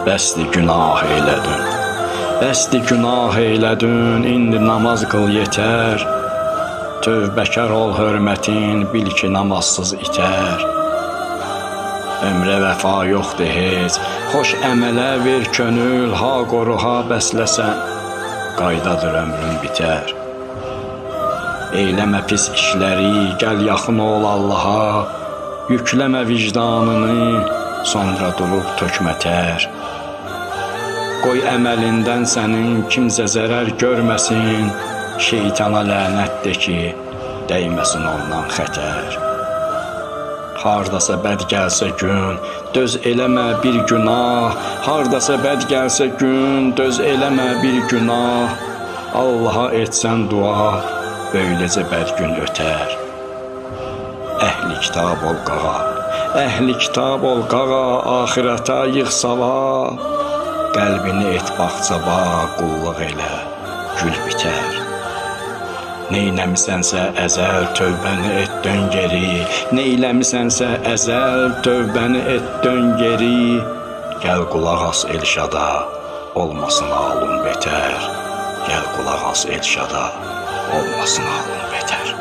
Bəsdi günah eylədin, bəsdi günah eylədin, indi namaz qıl yetər. Tövbəkar ol hörmətin, bil ki namazsız itər. Ömrə vəfa yoxdur heç, xoş əmələ ver könül, ha qoru ha bəsləsən, qaydadır ömrün bitər. Eyləmə pis işləri, gəl yaxın ol Allaha, yükləmə vicdanını, sonra durub tökmətər. Qoy əməlindən sənin kimsə zərər görməsin, şeytana lənət de ki, dəyməsin ondan xətər. Hardasa bəd gəlsə gün, döz eləmə bir günah, hardasa bəd gəlsə gün, döz eləmə bir günah. Allaha etsən dua, böyləcə bəd gün ötər. Əhli kitab ol qağa, əhli kitab ol qağa, axirətə yığ sava. Qəlbini et bağçaba, qulluq elə, gül bitər. Neyləmisənsə əzəl, tövbəni et dön geri. Neyləmisənsə əzəl, tövbəni et dön geri. Gəl qulaq as Elşada, olmasın halın betər. Gəl qulaq as Elşada, olmasın halın betər.